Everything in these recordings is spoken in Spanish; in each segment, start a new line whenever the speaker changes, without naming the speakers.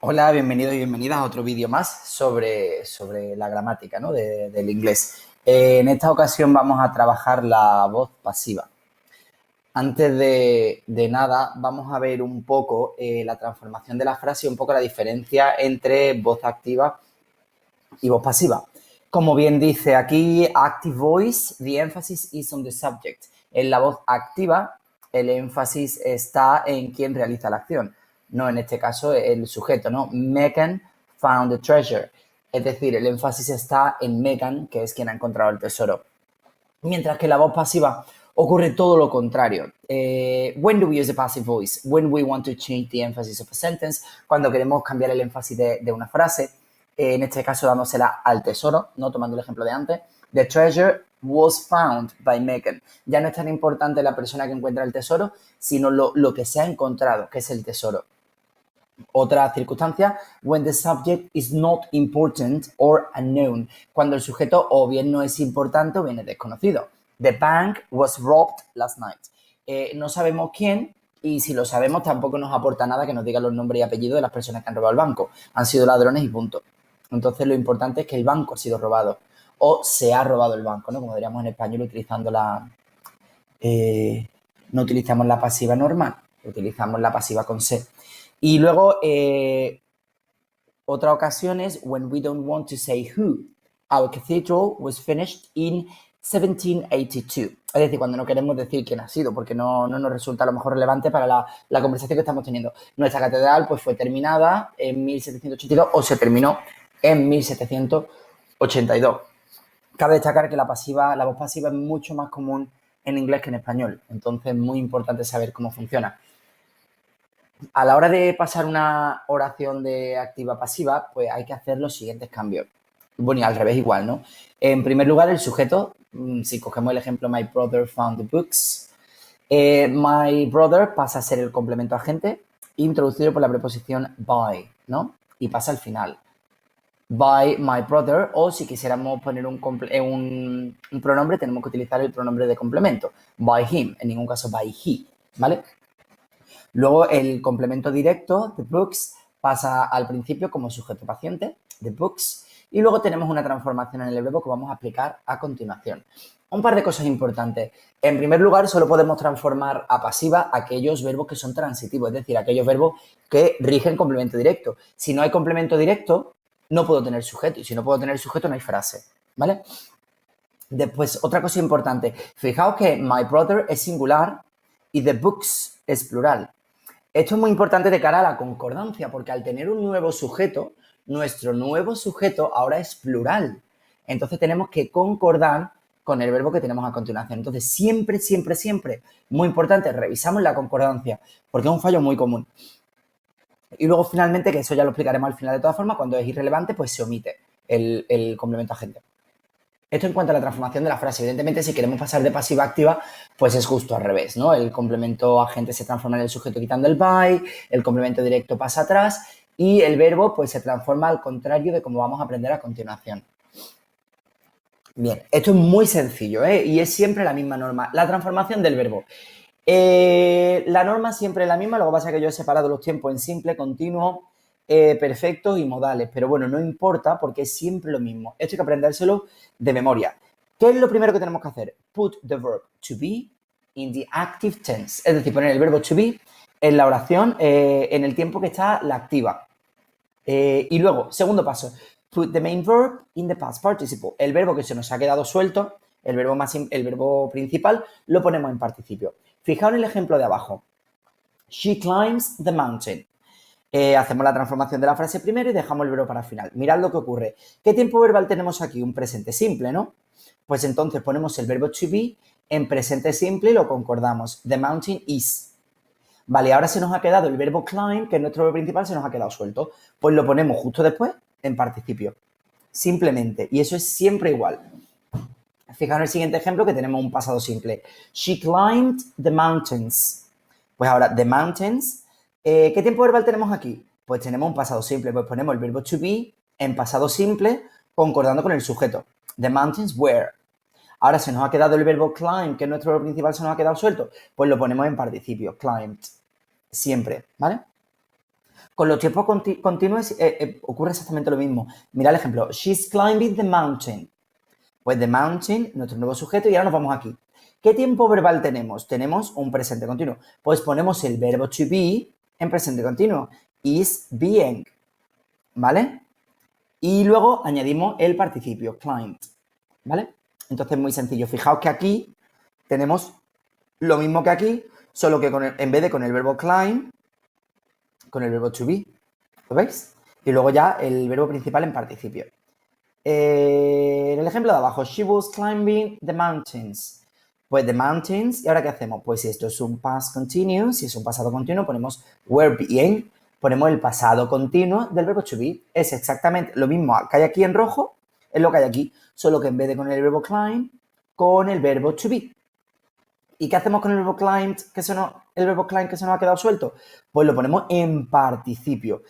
Hola, bienvenidos y bienvenidas a otro vídeo más sobre la gramática, ¿no? del inglés. En esta ocasión vamos a trabajar la voz pasiva. Antes de nada, vamos a ver un poco la transformación de la frase y un poco la diferencia entre voz activa y voz pasiva. Como bien dice aquí, active voice, the emphasis is on the subject. En la voz activa, el énfasis está en quien realiza la acción, no en este caso el sujeto, ¿no? Megan found the treasure. Es decir, el énfasis está en Megan, que es quien ha encontrado el tesoro. Mientras que en la voz pasiva ocurre todo lo contrario. When do we use a passive voice? When we want to change the emphasis of a sentence, cuando queremos cambiar el énfasis de una frase, en este caso dándosela al tesoro, no tomando el ejemplo de antes. The treasure was found by Megan. Ya no es tan importante la persona que encuentra el tesoro, sino lo que se ha encontrado, que es el tesoro. Otra circunstancia, when the subject is not important or unknown, cuando el sujeto o bien no es importante o bien es desconocido. The bank was robbed last night. No sabemos quién y si lo sabemos tampoco nos aporta nada que nos digan los nombres y apellidos de las personas que han robado el banco. Han sido ladrones y punto. Entonces lo importante es que el banco ha sido robado o se ha robado el banco, ¿no? Como diríamos en español utilizando no utilizamos la pasiva normal, utilizamos la pasiva con se. Y luego, otra ocasión es when we don't want to say who. Our cathedral was finished in 1782. Es decir, cuando no queremos decir quién ha sido, porque no nos resulta a lo mejor relevante para la conversación que estamos teniendo. Nuestra catedral pues fue terminada en 1782 o se terminó en 1782. Cabe destacar que la voz pasiva es mucho más común en inglés que en español. Entonces es muy importante saber cómo funciona. A la hora de pasar una oración de activa a pasiva, pues hay que hacer los siguientes cambios. Bueno, y al revés igual, ¿no? En primer lugar, el sujeto, si cogemos el ejemplo My brother found the books, my brother pasa a ser el complemento agente introducido por la preposición by, ¿no? Y pasa al final. By my brother, o si quisiéramos poner un pronombre, tenemos que utilizar el pronombre de complemento. By him, en ningún caso by he, ¿vale? Luego el complemento directo, the books, pasa al principio como sujeto paciente, the books, y luego tenemos una transformación en el verbo que vamos a explicar a continuación. Un par de cosas importantes. En primer lugar, solo podemos transformar a pasiva aquellos verbos que son transitivos, es decir, aquellos verbos que rigen complemento directo. Si no hay complemento directo, no puedo tener sujeto, y si no puedo tener sujeto, no hay frase, ¿vale? Después, otra cosa importante. Fijaos que my brother es singular y the books es plural. Esto es muy importante de cara a la concordancia, porque al tener un nuevo sujeto, nuestro nuevo sujeto ahora es plural. Entonces tenemos que concordar con el verbo que tenemos a continuación. Entonces siempre, siempre, siempre, muy importante, revisamos la concordancia, porque es un fallo muy común. Y luego finalmente, que eso ya lo explicaremos al final de todas formas, cuando es irrelevante, pues se omite el complemento agente. Esto en cuanto a la transformación de la frase. Evidentemente, si queremos pasar de pasiva a activa, pues es justo al revés, ¿no? El complemento agente se transforma en el sujeto quitando el by, el complemento directo pasa atrás y el verbo pues se transforma al contrario de como vamos a aprender a continuación. Bien, esto es muy sencillo, ¿eh? Y es siempre la misma norma. La transformación del verbo. La norma siempre es la misma, lo que pasa es que yo he separado los tiempos en simple, continuo, perfectos y modales, pero bueno, no importa porque es siempre lo mismo. Esto hay que aprendérselo de memoria. ¿Qué es lo primero que tenemos que hacer? Put the verb to be in the active tense, es decir, poner el verbo to be en la oración en el tiempo que está la activa. Y luego, segundo paso, put the main verb in the past participle. El verbo que se nos ha quedado suelto, el verbo principal, lo ponemos en participio. Fijaos en el ejemplo de abajo. She climbs the mountain. Hacemos la transformación de la frase primero y dejamos el verbo para el final. Mirad lo que ocurre. ¿Qué tiempo verbal tenemos aquí? Un presente simple, ¿no? Pues entonces ponemos el verbo to be en presente simple y lo concordamos. The mountain is. Vale, ahora se nos ha quedado el verbo climb, que es nuestro verbo principal, se nos ha quedado suelto. Pues lo ponemos justo después en participio. Simplemente. Y eso es siempre igual. Fijaos en el siguiente ejemplo que tenemos un pasado simple. She climbed the mountains. Pues ahora, the mountains. ¿Qué tiempo verbal tenemos aquí? Pues tenemos un pasado simple. Pues ponemos el verbo to be en pasado simple concordando con el sujeto. The mountains were. Ahora se nos ha quedado el verbo climb, que es nuestro verbo principal, se nos ha quedado suelto. Pues lo ponemos en participio. Climbed. Siempre, ¿vale? Con los tiempos continuos ocurre exactamente lo mismo. Mira el ejemplo. She's climbing the mountain. Pues the mountain, nuestro nuevo sujeto, y ahora nos vamos aquí. ¿Qué tiempo verbal tenemos? Tenemos un presente continuo. Pues ponemos el verbo to be en presente continuo. Is being. ¿Vale? Y luego añadimos el participio, climbed. ¿Vale? Entonces, muy sencillo. Fijaos que aquí tenemos lo mismo que aquí, solo que en vez de con el verbo climb, con el verbo to be. ¿Lo veis? Y luego ya el verbo principal en participio. En el ejemplo de abajo, she was climbing the mountains. Pues the mountains, ¿y ahora qué hacemos? Pues si esto es un past continuous, si es un pasado continuo, ponemos were being, ponemos el pasado continuo del verbo to be. Es exactamente lo mismo que hay aquí en rojo, es lo que hay aquí, solo que en vez de con el verbo climb, con el verbo to be. ¿Y qué hacemos con el verbo climb que se nos ha quedado suelto? Pues lo ponemos en participio.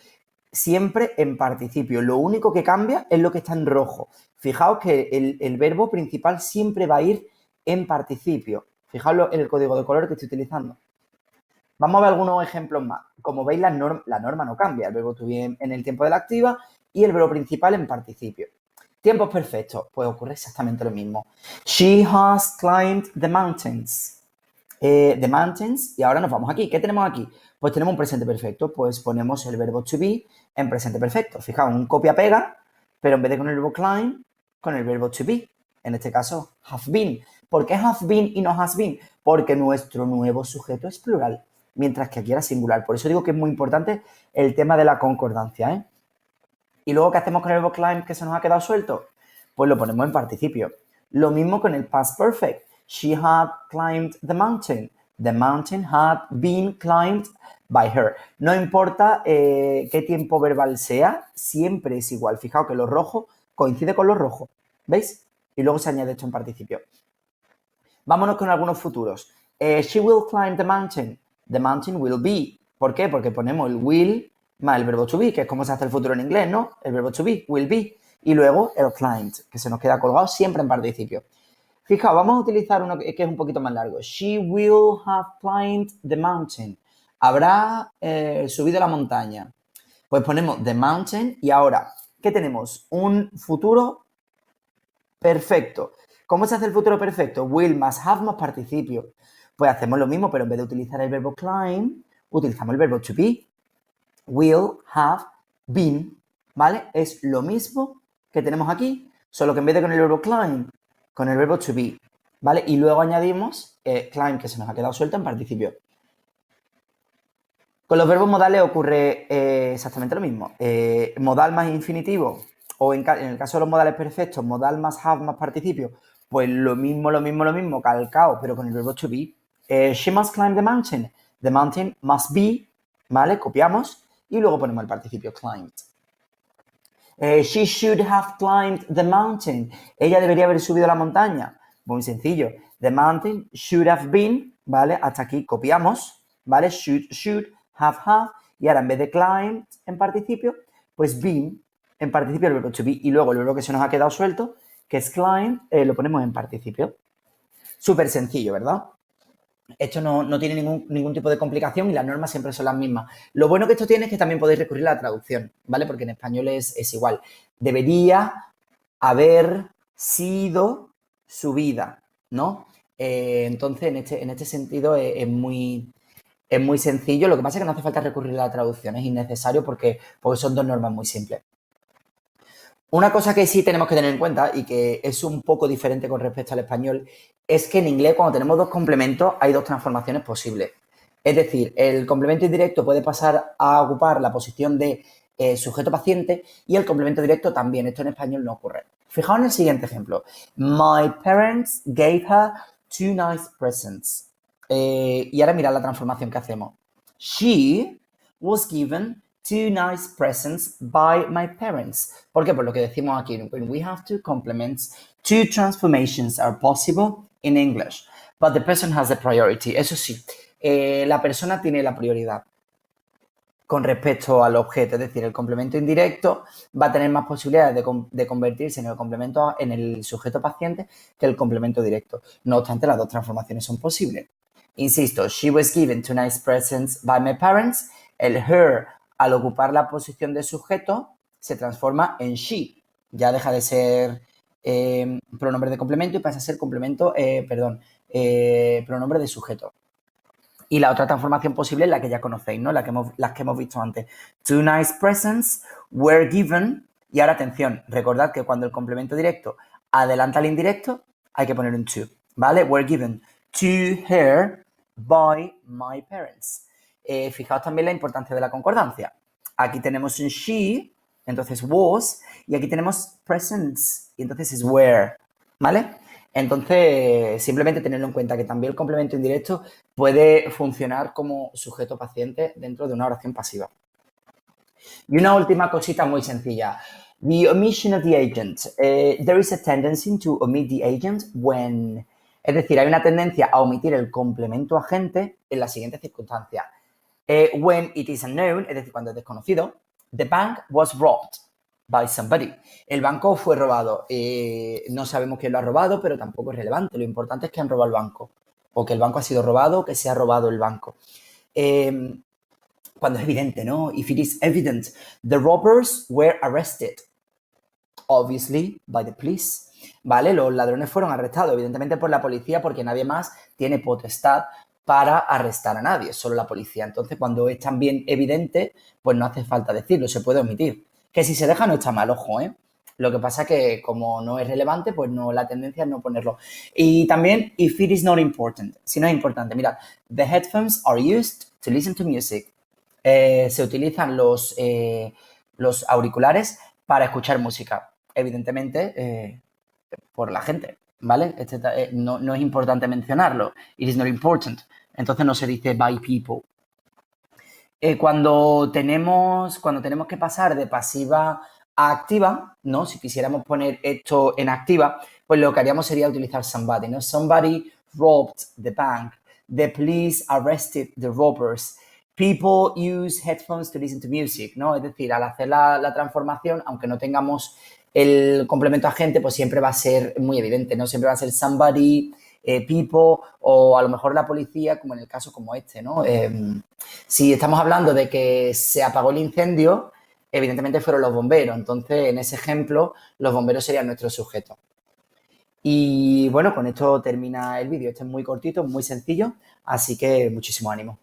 Siempre en participio. Lo único que cambia es lo que está en rojo. Fijaos que el verbo principal siempre va a ir en participio. Fijaos en el código de color que estoy utilizando. Vamos a ver algunos ejemplos más. Como veis, la norma no cambia. El verbo to be en el tiempo de la activa y el verbo principal en participio. Tiempos perfectos. Pues ocurre exactamente lo mismo. She has climbed the mountains. The mountains. Y ahora nos vamos aquí. ¿Qué tenemos aquí? Pues tenemos un presente perfecto. Pues ponemos el verbo to be en presente perfecto. Fijaos, un copia-pega, pero en vez de con el verbo climb, con el verbo to be. En este caso, have been. ¿Por qué have been y no has been? Porque nuestro nuevo sujeto es plural, mientras que aquí era singular. Por eso digo que es muy importante el tema de la concordancia, ¿eh? Y luego, ¿qué hacemos con el verbo climb que se nos ha quedado suelto? Pues lo ponemos en participio. Lo mismo con el past perfect. She had climbed the mountain. The mountain had been climbed by her. No importa qué tiempo verbal sea, siempre es igual. Fijaos que lo rojo coincide con lo rojo. ¿Veis? Y luego se añade esto en participio. Vámonos con algunos futuros. She will climb the mountain. The mountain will be. ¿Por qué? Porque ponemos el will más el verbo to be, que es como se hace el futuro en inglés, ¿no? El verbo to be, will be. Y luego el climbed, que se nos queda colgado siempre en participio. Fijaos, vamos a utilizar uno que es un poquito más largo. She will have climbed the mountain. Habrá subido la montaña. Pues ponemos the mountain y ahora, ¿qué tenemos? Un futuro perfecto. ¿Cómo se hace el futuro perfecto? Will más have más participio. Pues hacemos lo mismo, pero en vez de utilizar el verbo climb, utilizamos el verbo to be. Will have been, ¿vale? Es lo mismo que tenemos aquí, solo que en vez de con el verbo climb, con el verbo to be, ¿vale? Y luego añadimos climb, que se nos ha quedado suelto en participio. Con los verbos modales ocurre exactamente lo mismo. Modal más infinitivo, o en el caso de los modales perfectos, modal más have más participio, pues lo mismo, calcao, pero con el verbo to be. She must climb the mountain. The mountain must be, ¿vale? Copiamos y luego ponemos el participio climbed. She should have climbed the mountain. Ella debería haber subido la montaña. Muy sencillo. The mountain should have been, ¿vale? Hasta aquí copiamos, ¿vale? Should, have. Y ahora en vez de climb en participio, pues been en participio el verbo to be. Y luego el verbo que se nos ha quedado suelto, que es climb, lo ponemos en participio. Súper sencillo, ¿verdad? Esto no tiene ningún tipo de complicación y las normas siempre son las mismas. Lo bueno que esto tiene es que también podéis recurrir a la traducción, ¿vale? Porque en español es igual. Debería haber sido subida, ¿no? Entonces, en este sentido es muy sencillo. Lo que pasa es que no hace falta recurrir a la traducción, es innecesario porque son dos normas muy simples. Una cosa que sí tenemos que tener en cuenta y que es un poco diferente con respecto al español es que en inglés cuando tenemos dos complementos hay dos transformaciones posibles. Es decir, el complemento indirecto puede pasar a ocupar la posición de sujeto paciente y el complemento directo también. Esto en español no ocurre. Fijaos en el siguiente ejemplo. My parents gave her two nice presents. Y ahora mirad la transformación que hacemos. She was given two nice presents by my parents. ¿Por qué? Por lo que decimos aquí. When we have two complements, two transformations are possible in English, but the person has the priority. Eso sí, la persona tiene la prioridad con respecto al objeto, es decir, el complemento indirecto va a tener más posibilidades de convertirse en el sujeto paciente que el complemento directo. No obstante, las dos transformaciones son posibles. Insisto, she was given two nice presents by my parents. El her al ocupar la posición de sujeto, se transforma en she. Ya deja de ser pronombre de complemento y pasa a ser pronombre de sujeto. Y la otra transformación posible es la que ya conocéis, ¿no? Las que hemos visto antes. Two nice presents were given. Y ahora, atención, recordad que cuando el complemento directo adelanta al indirecto, hay que poner un to, ¿vale? Were given to her by my parents. Fijaos también la importancia de la concordancia. Aquí tenemos un she, entonces was, y aquí tenemos presents, y entonces es were, ¿vale? Entonces, simplemente tenerlo en cuenta que también el complemento indirecto puede funcionar como sujeto paciente dentro de una oración pasiva. Y una última cosita muy sencilla. The omission of the agent. There is a tendency to omit the agent when... Es decir, hay una tendencia a omitir el complemento agente en las siguientes circunstancias. When it is unknown, es decir, cuando es desconocido. The bank was robbed by somebody. El banco fue robado. No sabemos quién lo ha robado, pero tampoco es relevante. Lo importante es que han robado el banco. O que el banco ha sido robado o que se ha robado el banco. Cuando es evidente, ¿no? If it is evident, the robbers were arrested, obviously, by the police. ¿Vale? Los ladrones fueron arrestados, evidentemente por la policía, porque nadie más tiene potestad para arrestar a nadie, solo la policía. Entonces, cuando es también evidente, pues no hace falta decirlo, se puede omitir. Que si se deja no está mal, ojo, ¿eh? Lo que pasa que como no es relevante, pues no, la tendencia es no ponerlo. Y también, if it is not important, si no es importante. Mirad, the headphones are used to listen to music. Se utilizan los auriculares para escuchar música. Evidentemente, por la gente, ¿vale? No es importante mencionarlo. It is not important. Entonces no se dice by people. Cuando tenemos que pasar de pasiva a activa, ¿no? Si quisiéramos poner esto en activa, pues lo que haríamos sería utilizar somebody, ¿no? Somebody robbed the bank. The police arrested the robbers. People use headphones to listen to music, ¿no? Es decir, al hacer la transformación, aunque no tengamos el complemento agente, pues siempre va a ser muy evidente, ¿no? Siempre va a ser somebody, people o a lo mejor la policía, como en el caso como este, ¿no? Si estamos hablando de que se apagó el incendio, evidentemente fueron los bomberos. Entonces, en ese ejemplo, los bomberos serían nuestros sujetos. Y bueno, con esto termina el vídeo. Este es muy cortito, muy sencillo, así que muchísimo ánimo.